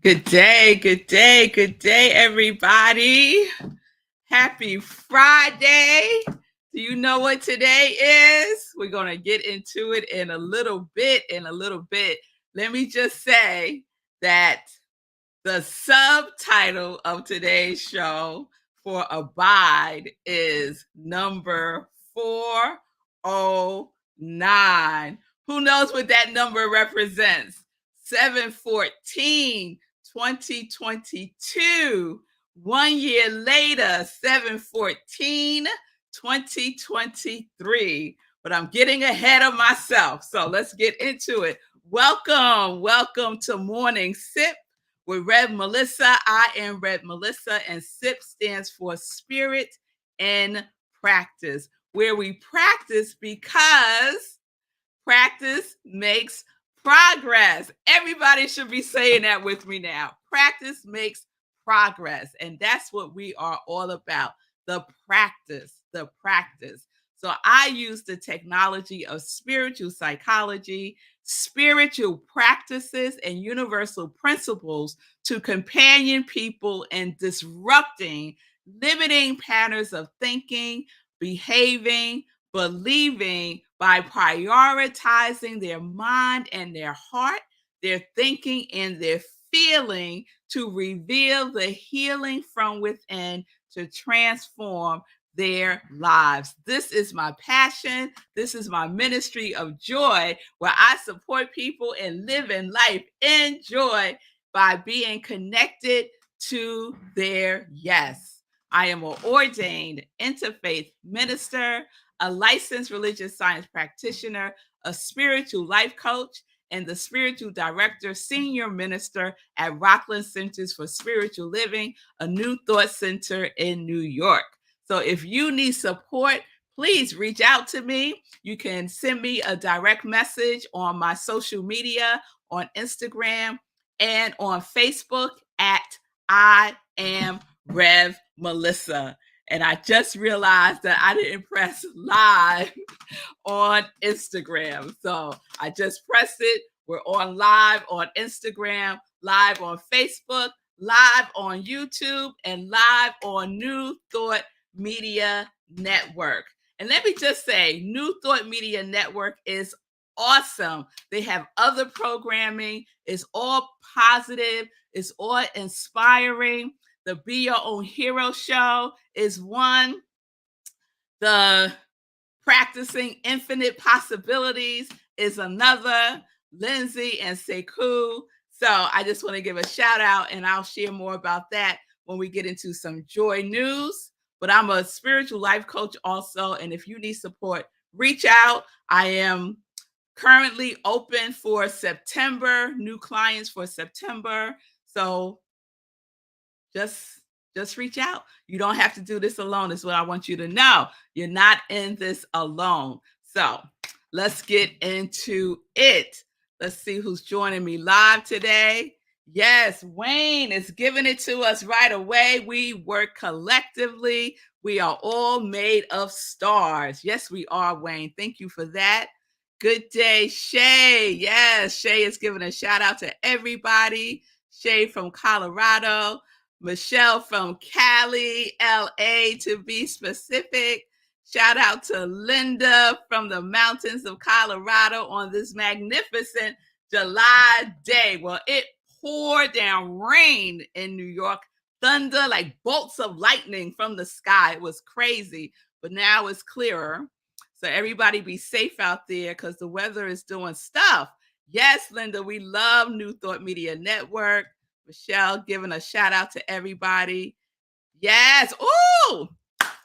Good day, everybody. Happy Friday. Do you know what today is? We're going to get into it in a little bit. Let me just say that the subtitle of today's show for Abide is number 409. Who knows what that number represents? 7/14, 2022. 1 year later, 7/14, 2023. But I'm getting ahead of myself. So let's get into it. Welcome to Morning Sip with revmelissa. I am revmelissa, and SIP stands for Spirit in Practice, where we practice because practice makes progress. Everybody should be saying that with me now. Practice makes progress. And that's what we are all about. The practice. So I use the technology of spiritual psychology, spiritual practices, and universal principles to companion people in disrupting limiting patterns of thinking, behaving, believing by prioritizing their mind and their heart, their thinking and their feeling to reveal the healing from within to transform their lives. This is my passion. This is my ministry of joy, where I support people in living life in joy by being connected to their yes. I am an ordained interfaith minister, a licensed religious science practitioner, a spiritual life coach, and the spiritual director, senior minister at Rockland Centers for Spiritual Living, a New Thought Center in New York. So if you need support, please reach out to me. You can send me a direct message on my social media, on Instagram, and on Facebook at I am Rev Melissa. And I just realized that I didn't press live on Instagram. So I just pressed it. We're on live on Instagram, live on Facebook, live on YouTube, and live on New Thought Media Network. And let me just say, New Thought Media Network is awesome. They have other programming. It's all positive. It's all inspiring. The Be Your Own Hero show is one. The Practicing Infinite Possibilities is another. Lindsay and Sekou. So I just want to give a shout out, and I'll share more about that when we get into some joy news. But I'm a spiritual life coach also. And if you need support, reach out. I am currently open for September, new clients for September. So just reach out. You don't have to do this alone, is what I want you to know. You're not in this alone. So let's get into it. Let's see who's joining me live today. Yes, Wayne is giving it to us right away. We work collectively. We are all made of stars. Yes, we are, Wayne. Thank you for that. Good day, Shay. Yes, Shay is giving a shout out to everybody. Shay from Colorado. Michelle from Cali, LA, to be specific. Shout out to Linda from the mountains of Colorado on this magnificent July day. Well, it poured down rain in New York, thunder like bolts of lightning from the sky. It was crazy, but now it's clearer. So everybody be safe out there because the weather is doing stuff. Yes, Linda, we love New Thought Media Network. Michelle giving a shout out to everybody. Yes. Ooh,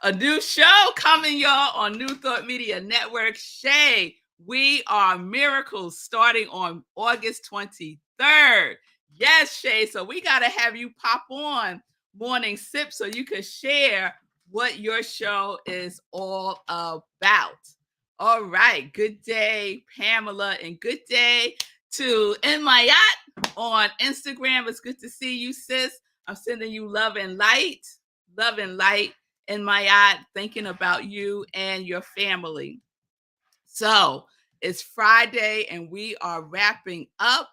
a new show coming, y'all, on New Thought Media Network. Shay, we are miracles starting on August 23rd. Yes, Shay. So we got to have you pop on Morning Sip so you can share what your show is all about. All right. Good day, Pamela, and good day to In My Yacht on Instagram. It's good to see you, sis. I'm sending you love and light in my yacht, thinking about you and your family. So it's Friday and we are wrapping up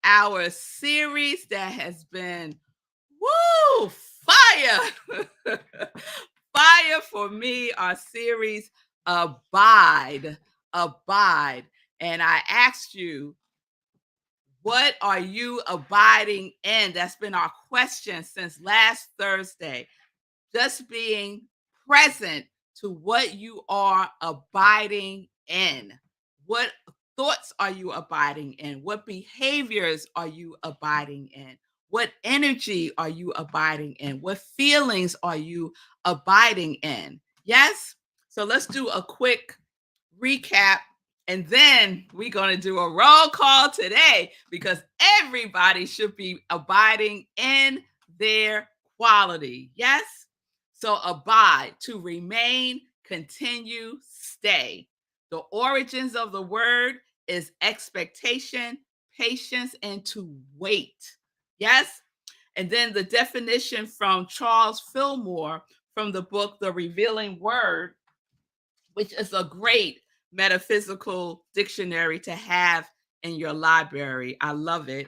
our series that has been, woo, fire. Fire for me, our series, Abide, Abide. And I asked you, what are you abiding in? That's been our question since last Thursday. Just being present to what you are abiding in. What thoughts are you abiding in? What behaviors are you abiding in? What energy are you abiding in? What feelings are you abiding in? Yes? So let's do a quick recap. And then we're going to do a roll call today because everybody should be abiding in their quality. Yes? So abide, to remain, continue, stay. The origins of the word is expectation, patience, and to wait. Yes? And then the definition from Charles Fillmore from the book, The Revealing Word, which is a great metaphysical dictionary to have in your library. I love it.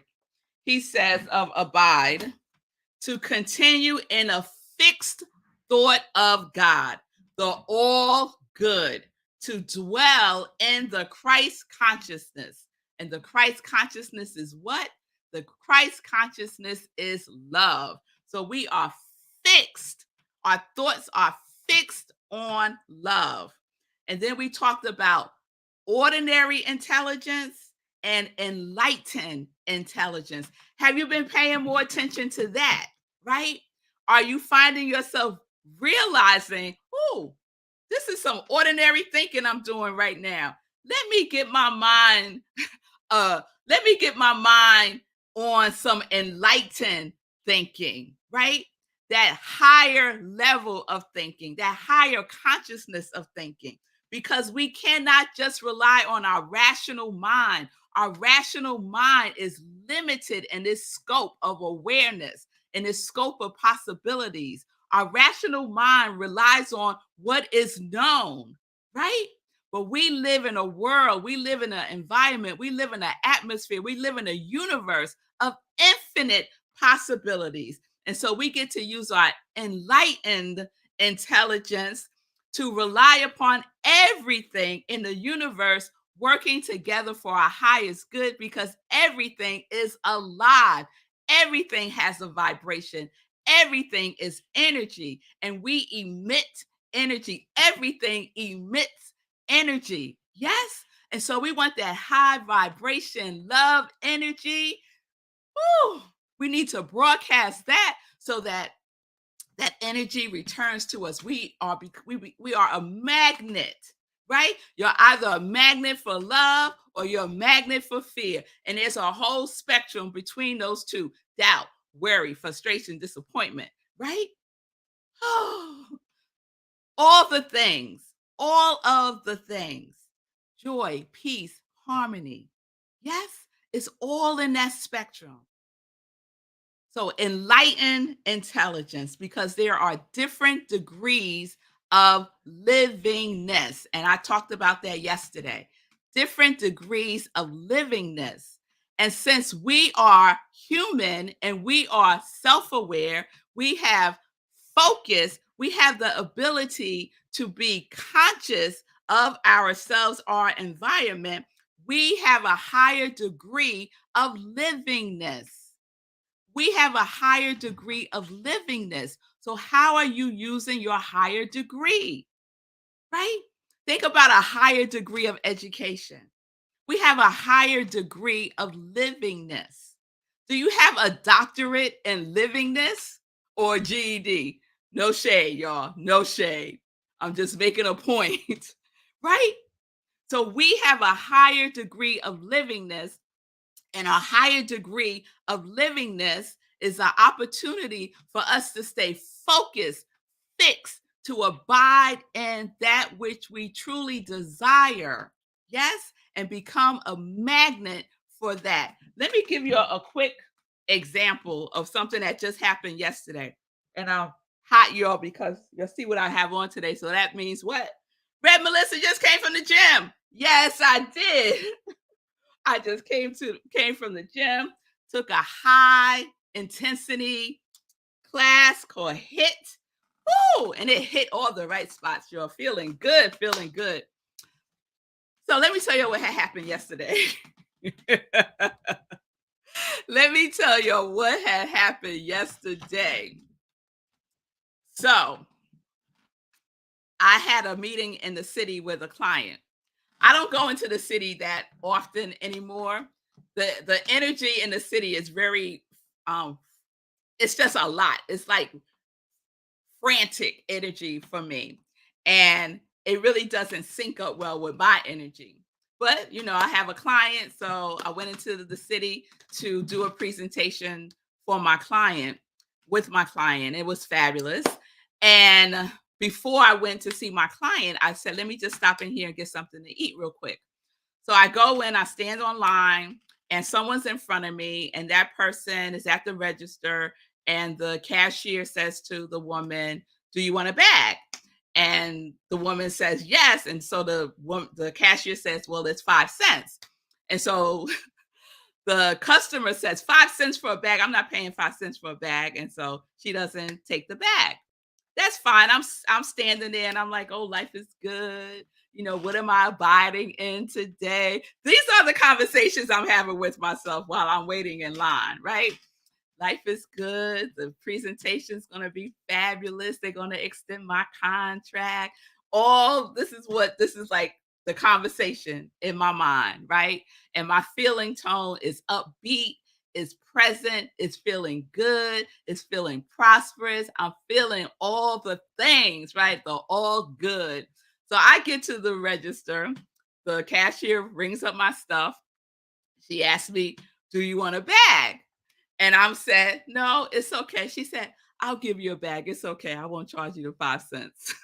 He says of abide, to continue in a fixed thought of God, the all good, to dwell in the Christ consciousness. And the Christ consciousness is what? The Christ consciousness is love. So we are fixed. Our thoughts are fixed on love. And then we talked about ordinary intelligence and enlightened intelligence. Have you been paying more attention to that? Right? Are you finding yourself realizing, oh, this is some ordinary thinking I'm doing right now. Let me get my mind, let me get my mind on some enlightened thinking, right? That higher level of thinking, that higher consciousness of thinking, because we cannot just rely on our rational mind. Our rational mind is limited in its scope of awareness, in its scope of possibilities. Our rational mind relies on what is known, right? But we live in a world, we live in an environment, we live in an atmosphere, we live in a universe of infinite possibilities. And so we get to use our enlightened intelligence to rely upon everything in the universe working together for our highest good, because everything is alive. Everything has a vibration. Everything is energy, and we emit energy. Everything emits energy. Yes. And so we want that high vibration, love energy. Woo! We need to broadcast that so that that energy returns to us. We are a magnet, right? You're either a magnet for love or you're a magnet for fear. And there's a whole spectrum between those two: doubt, worry, frustration, disappointment, right? Oh, all the things, all of the things, joy, peace, harmony. Yes, it's all in that spectrum. So enlighten intelligence, because there are different degrees of livingness. And I talked about that yesterday. Different degrees of livingness. And since we are human and we are self-aware, we have focus, we have the ability to be conscious of ourselves, our environment. We have a higher degree of livingness. We have a higher degree of livingness. So, how are you using your higher degree? Right? Think about a higher degree of education. We have a higher degree of livingness. Do you have a doctorate in livingness or GED? No shade, y'all. No shade. I'm just making a point, right? So, we have a higher degree of livingness, and a higher degree of livingness is an opportunity for us to stay focused, fixed, to abide in that which we truly desire. Yes, and become a magnet for that. Let me give you a quick example of something that just happened yesterday. And I'll hot y'all because you'll see what I have on today. So that means what? Red Melissa just came from the gym. Yes, I did. I just came from the gym. took a high intensity class called HIT. Woo! And it hit all the right spots. You're feeling good, feeling good. So let me tell you what had happened yesterday. Let me tell you what had happened yesterday. So I had a meeting in the city with a client. I don't go into the city that often anymore. The energy in the city is very it's just a lot. It's like frantic energy for me. And it really doesn't sync up well with my energy. But, I have a client. So I went into the city to do a presentation for my client with my client. It was fabulous. And before I went to see my client, I said, let me just stop in here and get something to eat real quick. So I go in, I stand online, and someone's in front of me, and that person is at the register, and the cashier says to the woman, "Do you want a bag?" And the woman says, "Yes." And so the cashier says, "Well, it's 5 cents." And so the customer says, 5 cents for a bag. I'm not paying 5 cents for a bag. And so she doesn't take the bag. That's fine. I'm standing there and I'm like, oh, life is good. What am I abiding in today? These are the conversations I'm having with myself while I'm waiting in line, right? Life is good. The presentation's going to be fabulous. They're going to extend my contract. All this is like the conversation in my mind, right? And my feeling tone is upbeat, is present, is feeling good, is feeling prosperous. I'm feeling all the things, right? The all good. So I get to the register. The cashier rings up my stuff. She asked me, "Do you want a bag?" And I'm said, "No, it's okay." She said, "I'll give you a bag. It's okay. I won't charge you the 5 cents."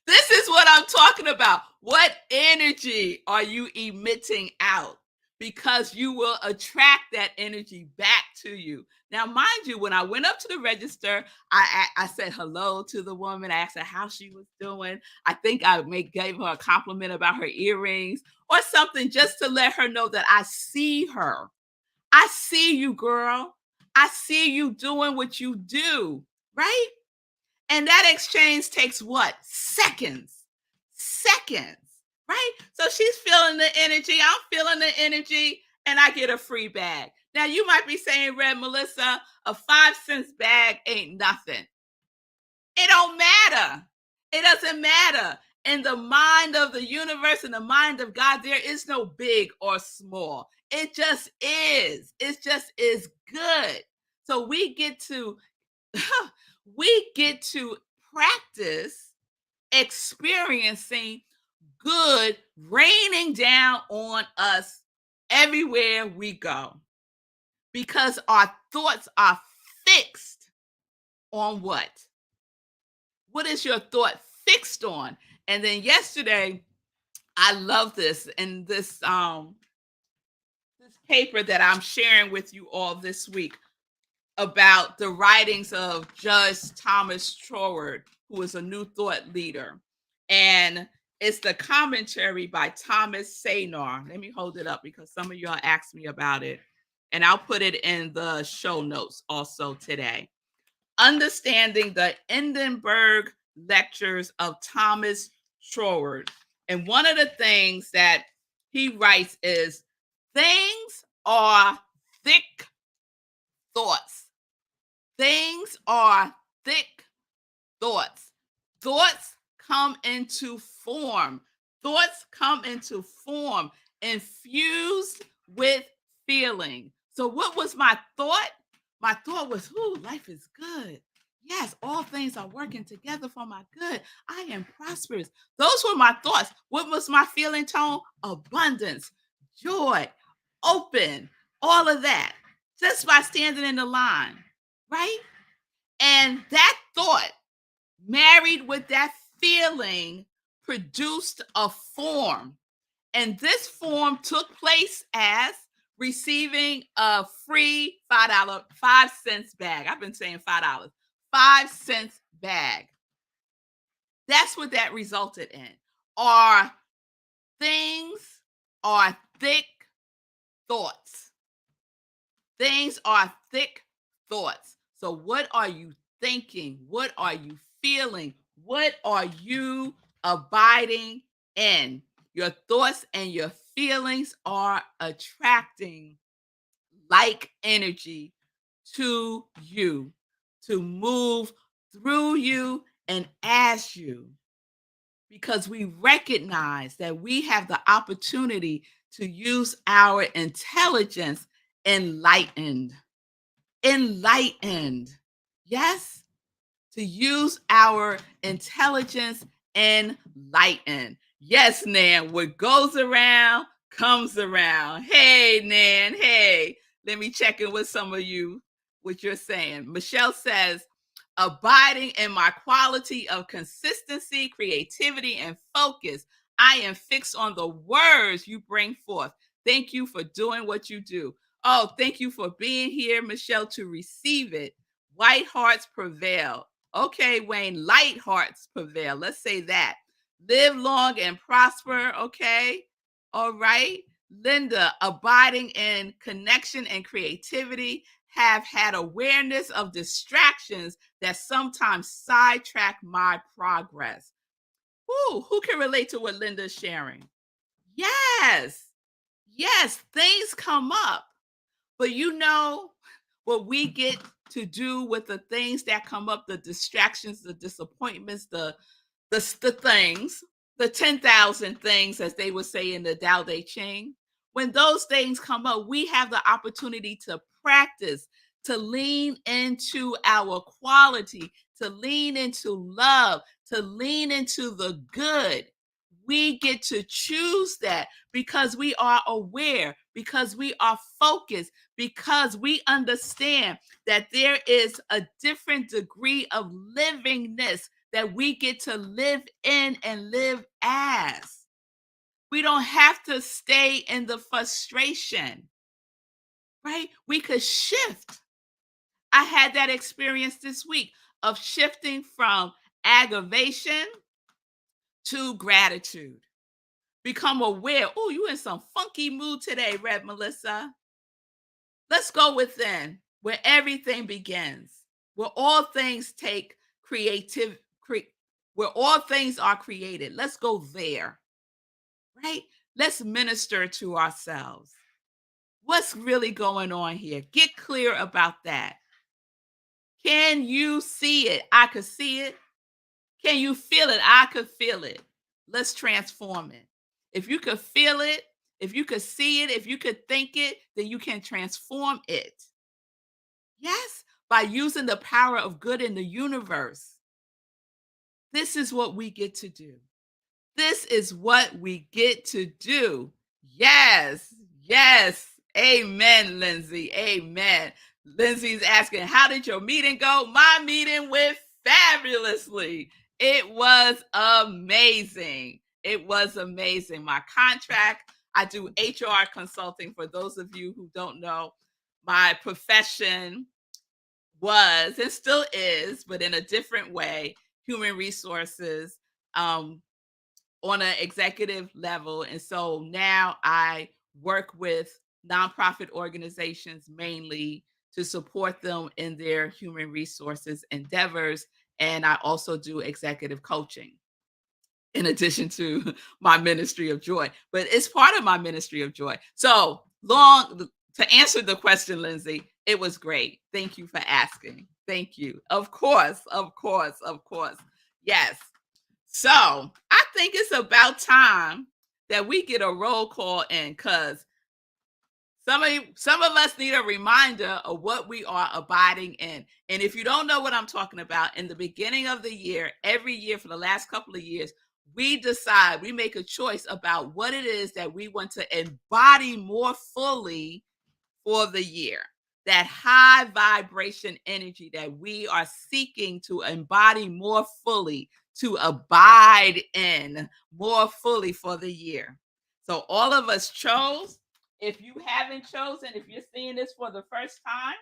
This is what I'm talking about. What energy are you emitting out? Because you will attract that energy back to you. Now, mind you, when I went up to the register, I said hello to the woman. I asked her how she was doing. I think gave her a compliment about her earrings or something just to let her know that I see her. I see you, girl. I see you doing what you do, right? And that exchange takes what? Seconds. Seconds, right? So she's feeling the energy. I'm feeling the energy, and I get a free bag. Now, you might be saying, Red Melissa, a 5 cents bag ain't nothing. It don't matter. It doesn't matter. In the mind of the universe, in the mind of God, there is no big or small. It just is. It just is good. So we get to we get to practice experiencing good raining down on us everywhere we go because our thoughts are fixed on what? What is your thought fixed on? And then yesterday, I love this and this paper that I'm sharing with you all this week about the writings of Judge Thomas Troward, who is a New Thought leader. And it's the commentary by Thomas Saynar. Let me hold it up because some of y'all asked me about it. And I'll put it in the show notes also today. Understanding the Edinburgh Lectures of Thomas Troward. And one of the things that he writes is things are thick thoughts. Things are thick thoughts. Thoughts come into form. Thoughts come into form infused with feeling. So, what was my thought? My thought was, "Ooh, life is good. Yes, all things are working together for my good. I am prosperous." Those were my thoughts. What was my feeling tone? Abundance, joy, open, all of that. Just by standing in the line, right? And that thought married with that feeling produced a form. And this form took place as receiving a free $5, 5 cents bag. I've been saying $5, 5 cents bag. That's what that resulted in. Are things, are thick thoughts. Things are thick thoughts. So, what are you thinking? What are you feeling? What are you abiding in? Your thoughts and your feelings are attracting like energy to you to move through you and as you, because we recognize that we have the opportunity to use our intelligence enlightened. Enlightened. Yes, to use our intelligence enlightened. Yes, Nan, what goes around comes around. Hey, Nan, hey. Let me check in with some of you, what you're saying. Michelle says, abiding in my quality of consistency, creativity, and focus. I am fixed on the words you bring forth. Thank you for doing what you do. Oh, thank you for being here, Michelle, to receive it. White hearts prevail. Okay, Wayne, light hearts prevail. Let's say that. Live long and prosper. Okay. All right. Linda, abiding in connection and creativity, have had awareness of distractions that sometimes sidetrack my progress. Ooh, who can relate to what Linda's sharing? Yes. Yes, things come up. But you know what we get to do with the things that come up, the distractions, the disappointments, the things, the 10,000 things, as they would say in the Tao Te Ching. When those things come up, we have the opportunity to practice, to lean into our quality, to lean into love, to lean into the good. We get to choose that because we are aware, because we are focused, because we understand that there is a different degree of livingness that we get to live in and live as. We don't have to stay in the frustration, right? We could shift. I had that experience this week of shifting from aggravation to gratitude. Become aware. Oh, you in some funky mood today, Rev Melissa. Let's go within where everything begins, where all things take creative, where all things are created. Let's go there, right? Let's minister to ourselves. What's really going on here? Get clear about that. Can you see it? I could see it. Can you feel it? I could feel it. Let's transform it. If you could feel it, if you could see it, if you could think it, then you can transform it. Yes, by using the power of good in the universe. This is what we get to do. This is what we get to do. Yes, yes. Amen, Lindsay. Amen. Lindsay's asking, how did your meeting go? My meeting went fabulously. It was amazing. It was amazing. My contract, I do HR consulting. For those of you who don't know, my profession was and still is, but in a different way, human resources on an executive level. And so now I work with nonprofit organizations mainly to support them in their human resources endeavors. And I also do executive coaching in addition to my ministry of joy, but it's part of my ministry of joy. So long to answer the question, Lindsay, it was great. Thank you for asking. Thank you. Of course, of course, of course. Yes. So I think it's about time that we get a roll call in, because some of us need a reminder of what we are abiding in. And if you don't know what I'm talking about, in the beginning of the year, every year for the last couple of years, we make a choice about what it is that we want to embody more fully for the year. That high vibration energy that we are seeking to embody more fully, to abide in more fully for the year. So all of us chose. If you haven't chosen, if you're seeing this for the first time,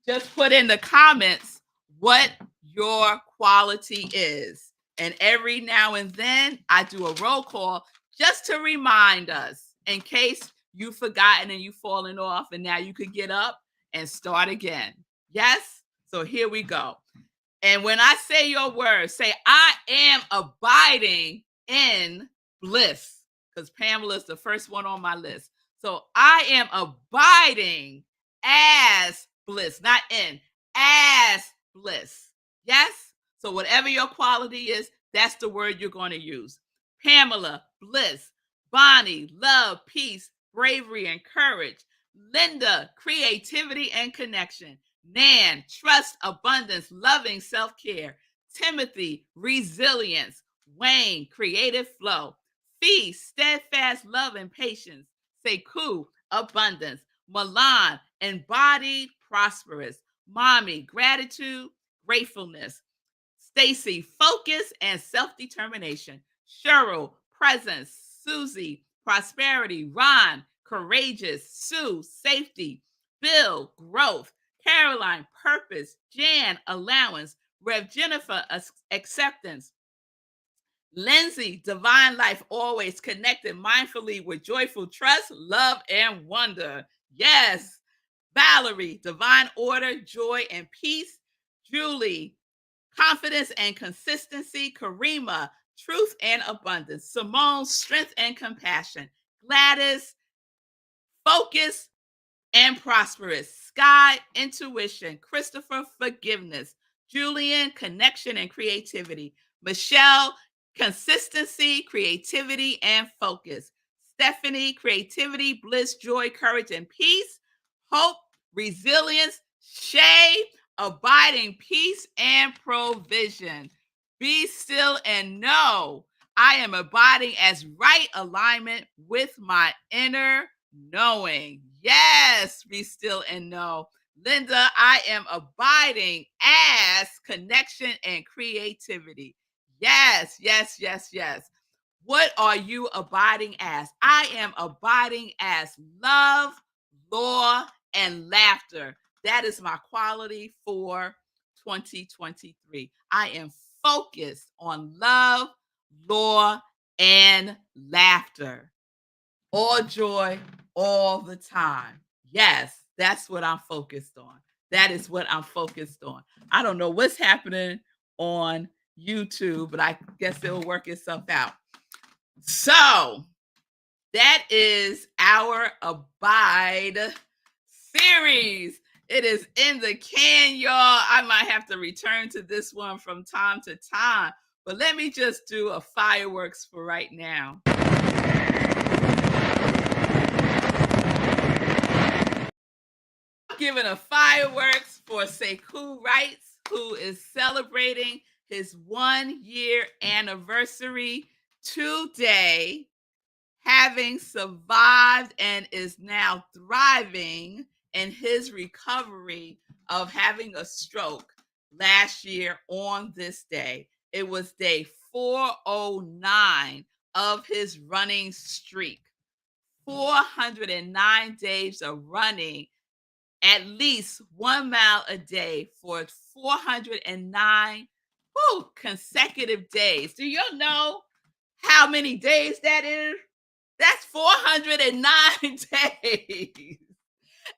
just put in the comments what your quality is. And every now and then I do a roll call just to remind us. in case you've forgotten and you've fallen off, and now you could get up and start again. Yes? So here we go. And when I say your words, say, I am abiding in bliss. Because Pamela is the first one on my list. So I am abiding as bliss, not in, as bliss. Yes? So whatever your quality is, that's the word you're going to use. Pamela, bliss. Bonnie, love, peace, bravery, and courage. Linda, creativity and connection. Nan, trust, abundance, loving self-care. Timothy, resilience. Wayne, creative flow. Fee, steadfast love and patience. Sekou, abundance. Milan, embodied, prosperous. Mommy, gratitude, gratefulness. Stacy, focus and self-determination. Cheryl, presence. Susie, prosperity. Ron, courageous. Sue, safety. Bill, growth. Caroline, purpose. Jan, allowance. Rev Jennifer, acceptance. Lindsay, divine life, always connected mindfully with joyful trust, love, and wonder. Yes. Valerie, divine order, joy, and peace. Julie, confidence and consistency. Karima, truth and abundance. Simone, strength and compassion. Gladys, focus and prosperous. Sky, intuition. Christopher, forgiveness. Julian, connection and creativity. Michelle, consistency, creativity, and focus. Stephanie, creativity, bliss, joy, courage, and peace. Hope, resilience. Shay, abiding peace and provision. Be still and know I am abiding as right alignment with my inner knowing. Yes, be still and know. Linda, I am abiding as connection and creativity. Yes, yes, yes, yes. What are you abiding as? I am abiding as love, law, and laughter. That is my quality for 2023. I am focused on love, law, and laughter. All joy, all the time. Yes, that's what I'm focused on. That is what I'm focused on. I don't know what's happening on YouTube, but I guess it'll work itself out. So that is our Abide series. It is in the can, y'all. I might have to return to this one from time to time, but let me just do a fireworks for right now. Giving a fireworks for Sekou Wrights, who is celebrating his 1-year anniversary today, having survived and is now thriving in his recovery of having a stroke last year on this day. It was day 409 of his running streak. 409 days of running at least 1 mile a day for 409 consecutive days. Do you know how many days that is? That's 409 days.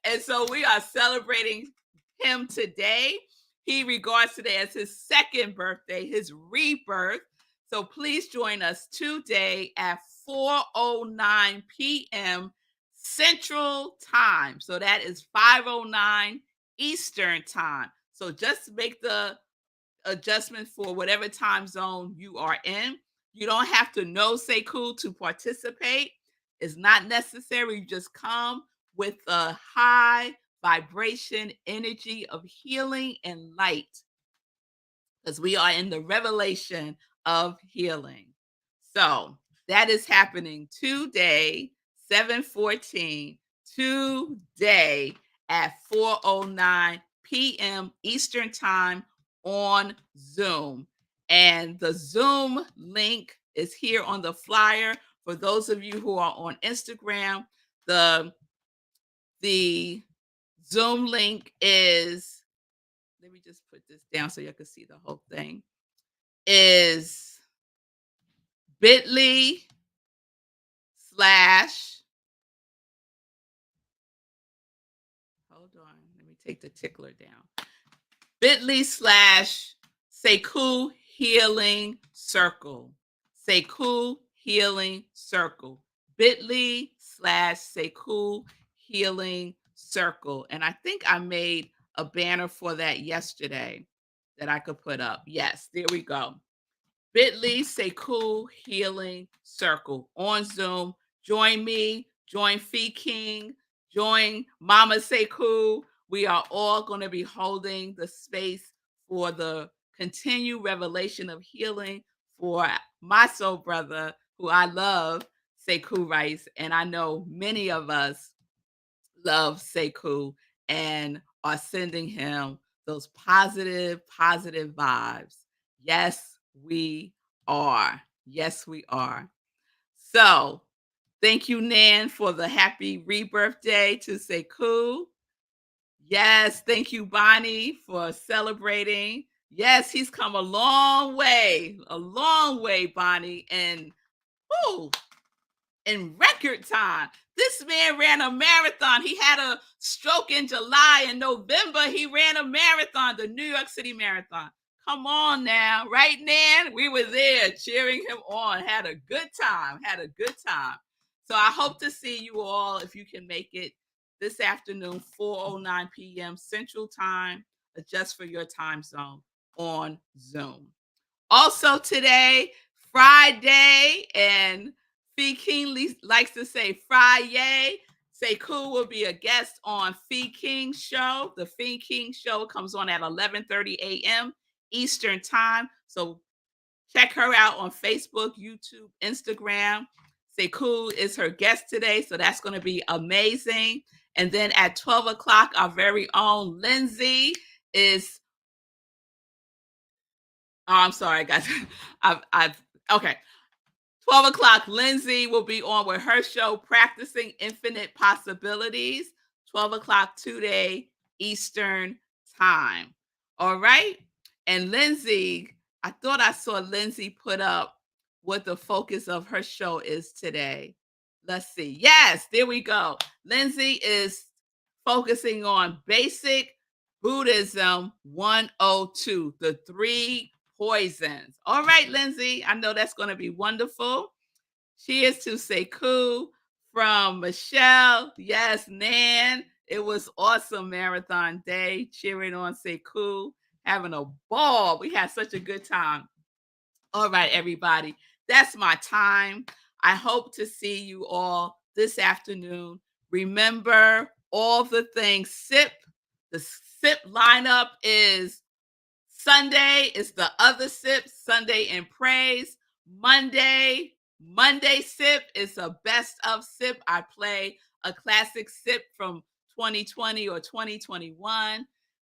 And so we are celebrating him today. He regards today as his second birthday, his rebirth. So please join us today at 4:09 p.m. Central Time. So that is 5:09 Eastern Time. So just make the adjustment for whatever time zone you are in. You don't have to know Sekou to participate. It's not necessary. You just come with a high vibration energy of healing and light, because we are in the revelation of healing. So that is happening today, 7:14, today at 4:09 p.m. Eastern Time on Zoom. And the Zoom link is here on the flyer. For those of you who are on Instagram, the Zoom link is, let me just put this down so you can see the whole thing, is bit.ly/, take the tickler down. bit.ly/Sekou Healing Circle. Sekou Healing Circle. bit.ly/Sekou Healing Circle. And I think I made a banner for that yesterday that I could put up. Yes, there we go. bit.ly/Sekou Healing Circle on Zoom. Join me, join Fee King, join Mama Sekou. We are all going to be holding the space for the continued revelation of healing for my soul brother, who I love, Sekou Rice. And I know many of us love Sekou and are sending him those positive, positive vibes. Yes, we are. Yes, we are. So thank you, Nan, for the happy rebirth day to Sekou. Yes, thank you, Bonnie, for celebrating. Yes, he's come a long way, Bonnie. And whoo, in record time. This man ran a marathon. He had a stroke in July. In November, he ran a marathon, the New York City Marathon. Come on now, right, Nan? We were there cheering him on. Had a good time. So I hope to see you all, if you can make it, this afternoon, 4:09 p.m. Central Time, adjust for your time zone, on Zoom. Also today, Friday, and Fee King likes to say Friday. Sekou will be a guest on Fee King's show. The Fee King show comes on at 11:30 a.m. Eastern Time. So check her out on Facebook, YouTube, Instagram. Sekou is her guest today, so that's going to be amazing. And then at 12 o'clock, our very own Lindsay is... Oh, I'm sorry, guys. Okay. 12 o'clock, Lindsay will be on with her show, Practicing Infinite Possibilities, 12 o'clock today, Eastern Time. All right? And Lindsay, I thought I saw Lindsay put up what the focus of her show is today. Let's see. Yes, there we go. Lindsay is focusing on Basic Buddhism 102, the 3 poisons. All right, Lindsay, I know that's going to be wonderful. Cheers to Sekou from Michelle. Yes, Nan. It was awesome marathon day, cheering on Sekou, having a ball. We had such a good time. All right, everybody. That's my time. I hope to see you all this afternoon. Remember all the things. SIP. The SIP lineup is Sunday is the other SIP, Sunday in Praise. Monday SIP is a best of SIP. I play a classic SIP from 2020 or 2021.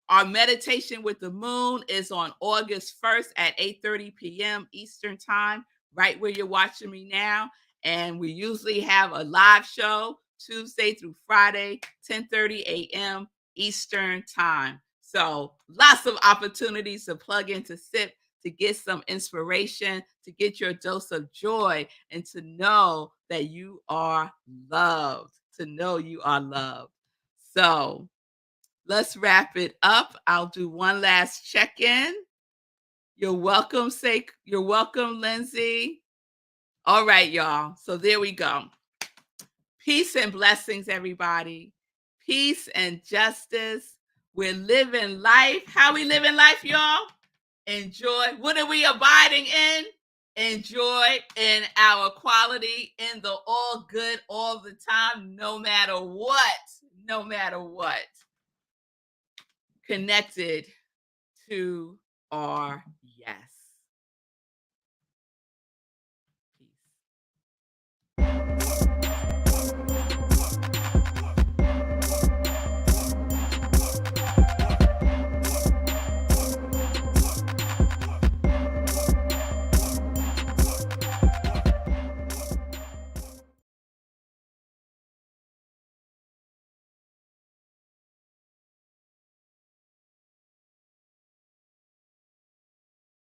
Our meditation with the moon is on August 1st at 8:30 p.m. Eastern Time, right where you're watching me now. And we usually have a live show Tuesday through Friday, 10:30 a.m. Eastern Time. So lots of opportunities to plug into SIP, to get some inspiration, to get your dose of joy, and to know that you are loved, So let's wrap it up. I'll do one last check-in. You're welcome, You're welcome, Lindsay. All right, y'all. So there we go. Peace and blessings, everybody. Peace and justice. We're living life. How we living life, y'all? Enjoy. What are we abiding in? Enjoy in our quality, in the all good all the time, no matter what. Connected to our yes. Peace.